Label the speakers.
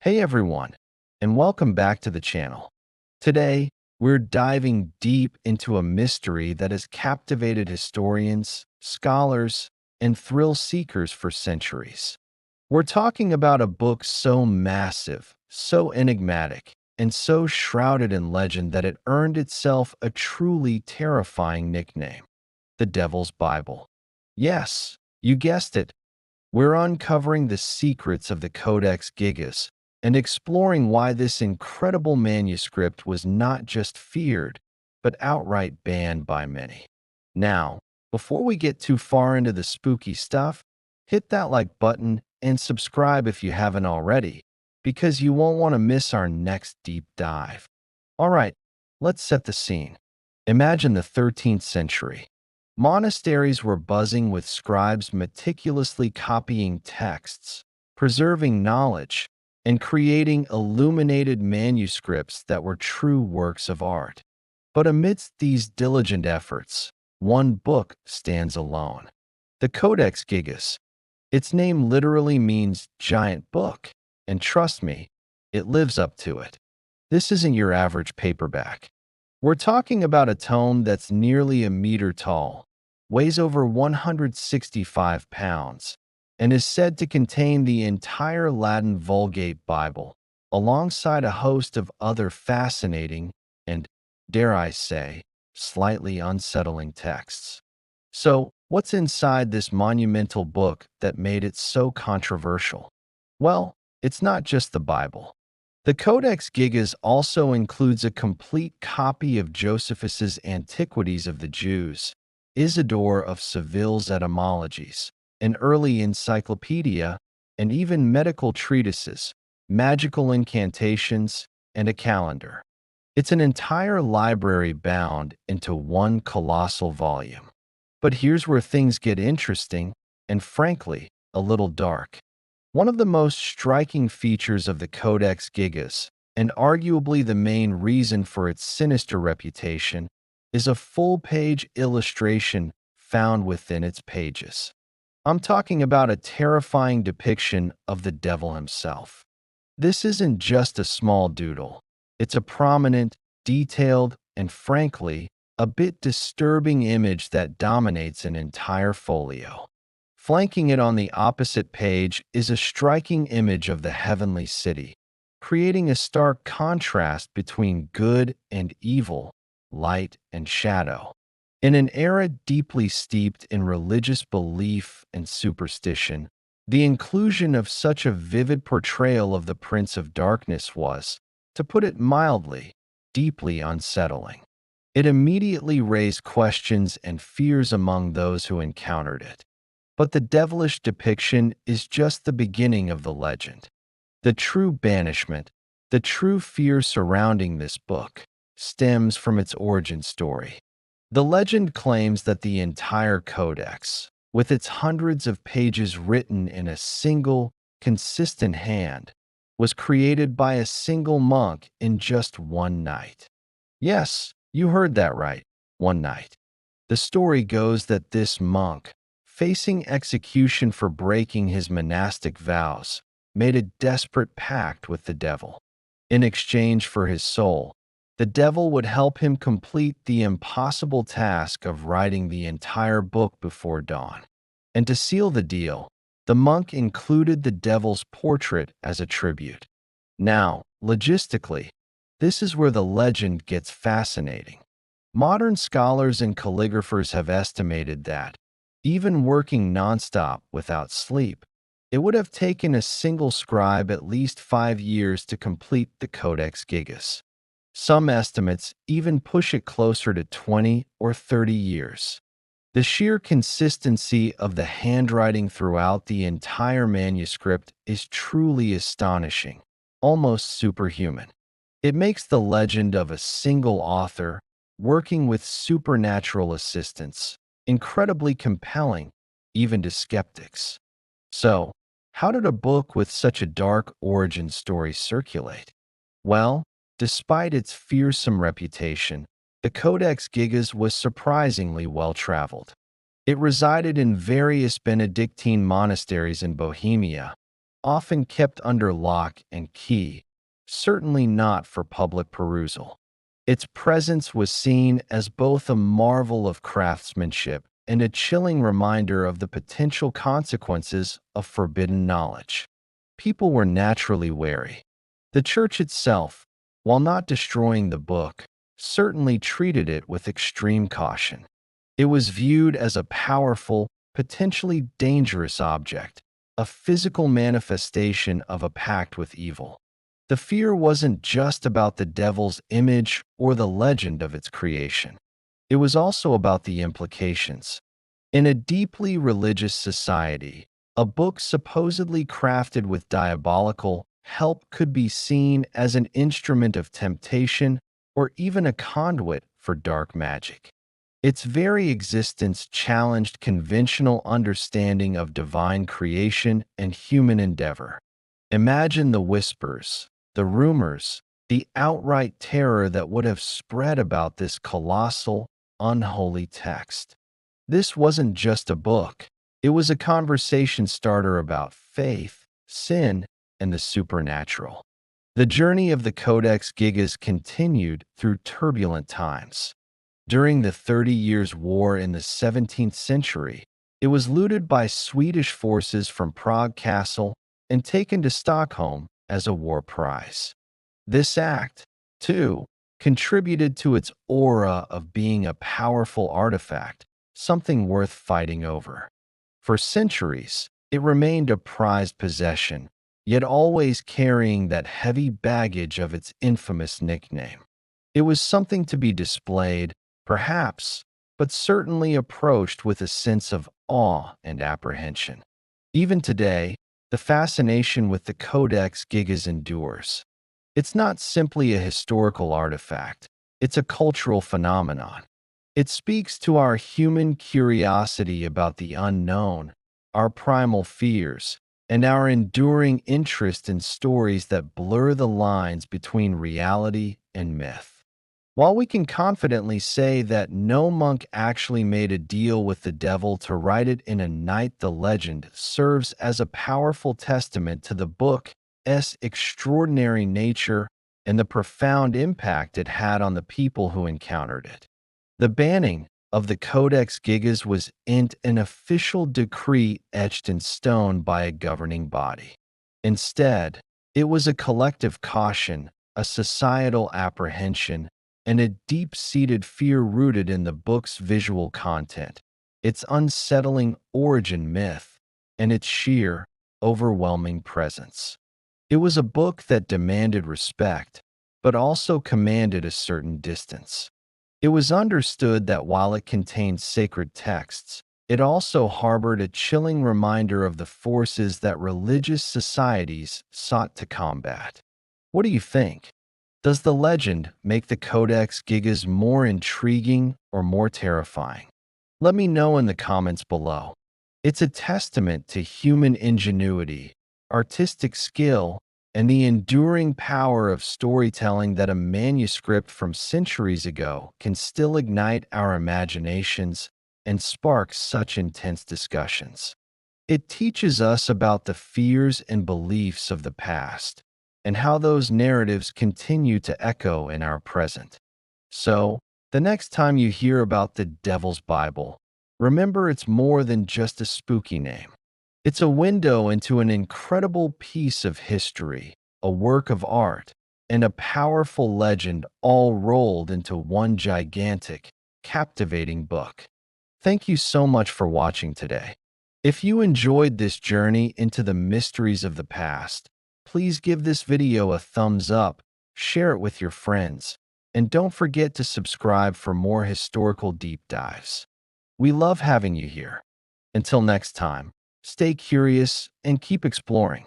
Speaker 1: Hey everyone, and welcome back to the channel. Today, we're diving deep into a mystery that has captivated historians, scholars, and thrill seekers for centuries. We're talking about a book so massive, so enigmatic, and so shrouded in legend that it earned itself a truly terrifying nickname: the Devil's Bible. Yes, you guessed it. We're uncovering the secrets of the Codex Gigas and exploring why this incredible manuscript was not just feared, but outright banned by many. Now, before we get too far into the spooky stuff, hit that like button and subscribe if you haven't already, because you won't want to miss our next deep dive. All right, let's set the scene. Imagine the 13th century. Monasteries were buzzing with scribes meticulously copying texts, preserving knowledge, and creating illuminated manuscripts that were true works of art. But amidst these diligent efforts, one book stands alone: the Codex Gigas. Its name literally means giant book, and trust me, it lives up to it. This isn't your average paperback. We're talking about a tome that's nearly a meter tall, weighs over 165 pounds, and is said to contain the entire Latin Vulgate Bible, alongside a host of other fascinating and, dare I say, slightly unsettling texts. So, what's inside this monumental book that made it so controversial? Well, it's not just the Bible. The Codex Gigas also includes a complete copy of Josephus's Antiquities of the Jews, Isidore of Seville's Etymologies, an early encyclopedia, and even medical treatises, magical incantations, and a calendar. It's an entire library bound into one colossal volume. But here's where things get interesting and, frankly, a little dark. One of the most striking features of the Codex Gigas, and arguably the main reason for its sinister reputation, is a full-page illustration found within its pages. I'm talking about a terrifying depiction of the devil himself. This isn't just a small doodle. It's a prominent, detailed, and frankly, a bit disturbing image that dominates an entire folio. Flanking it on the opposite page is a striking image of the heavenly city, creating a stark contrast between good and evil, light and shadow. In an era deeply steeped in religious belief and superstition, the inclusion of such a vivid portrayal of the Prince of Darkness was, to put it mildly, deeply unsettling. It immediately raised questions and fears among those who encountered it. But the devilish depiction is just the beginning of the legend. The true banishment, the true fear surrounding this book, stems from its origin story. The legend claims that the entire codex, with its hundreds of pages written in a single, consistent hand, was created by a single monk in just one night. Yes, you heard that right, one night. The story goes that this monk, facing execution for breaking his monastic vows, made a desperate pact with the devil. In exchange for his soul, the devil would help him complete the impossible task of writing the entire book before dawn. And to seal the deal, the monk included the devil's portrait as a tribute. Now, logistically, this is where the legend gets fascinating. Modern scholars and calligraphers have estimated that, even working nonstop without sleep, it would have taken a single scribe at least 5 years to complete the Codex Gigas. Some estimates even push it closer to 20 or 30 years. The sheer consistency of the handwriting throughout the entire manuscript is truly astonishing, almost superhuman. It makes the legend of a single author working with supernatural assistance incredibly compelling, even to skeptics. So, how did a book with such a dark origin story circulate? Well, despite its fearsome reputation, the Codex Gigas was surprisingly well-traveled. It resided in various Benedictine monasteries in Bohemia, often kept under lock and key, certainly not for public perusal. Its presence was seen as both a marvel of craftsmanship and a chilling reminder of the potential consequences of forbidden knowledge. People were naturally wary. The church itself, while not destroying the book, certainly treated it with extreme caution. It was viewed as a powerful, potentially dangerous object, a physical manifestation of a pact with evil. The fear wasn't just about the devil's image or the legend of its creation. It was also about the implications. In a deeply religious society, a book supposedly crafted with diabolical help could be seen as an instrument of temptation or even a conduit for dark magic. Its very existence challenged conventional understanding of divine creation and human endeavor. Imagine the whispers, the rumors, the outright terror that would have spread about this colossal, unholy text. This wasn't just a book, it was a conversation starter about faith, sin, and the supernatural. The journey of the Codex Gigas continued through turbulent times. During the 30 Years' War in the 17th century, it was looted by Swedish forces from Prague Castle and taken to Stockholm as a war prize. This act, too, contributed to its aura of being a powerful artifact, something worth fighting over. For centuries, it remained a prized possession, yet always carrying that heavy baggage of its infamous nickname. It was something to be displayed, perhaps, but certainly approached with a sense of awe and apprehension. Even today, the fascination with the Codex Gigas endures. It's not simply a historical artifact, it's a cultural phenomenon. It speaks to our human curiosity about the unknown, our primal fears, and our enduring interest in stories that blur the lines between reality and myth. While we can confidently say that no monk actually made a deal with the devil to write it in a night, the legend serves as a powerful testament to the book's extraordinary nature and the profound impact it had on the people who encountered it. The banning of the Codex Gigas was an official decree etched in stone by a governing body. Instead, it was a collective caution, a societal apprehension, and a deep-seated fear rooted in the book's visual content, its unsettling origin myth, and its sheer, overwhelming presence. It was a book that demanded respect, but also commanded a certain distance. It was understood that while it contained sacred texts, it also harbored a chilling reminder of the forces that religious societies sought to combat. What do you think? Does the legend make the Codex Gigas more intriguing or more terrifying? Let me know in the comments below. It's a testament to human ingenuity, artistic skill, and the enduring power of storytelling that a manuscript from centuries ago can still ignite our imaginations and spark such intense discussions. It teaches us about the fears and beliefs of the past, and how those narratives continue to echo in our present. So, the next time you hear about the Devil's Bible, remember it's more than just a spooky name. It's a window into an incredible piece of history, a work of art, and a powerful legend all rolled into one gigantic, captivating book. Thank you so much for watching today. If you enjoyed this journey into the mysteries of the past, please give this video a thumbs up, share it with your friends, and don't forget to subscribe for more historical deep dives. We love having you here. Until next time, stay curious and keep exploring.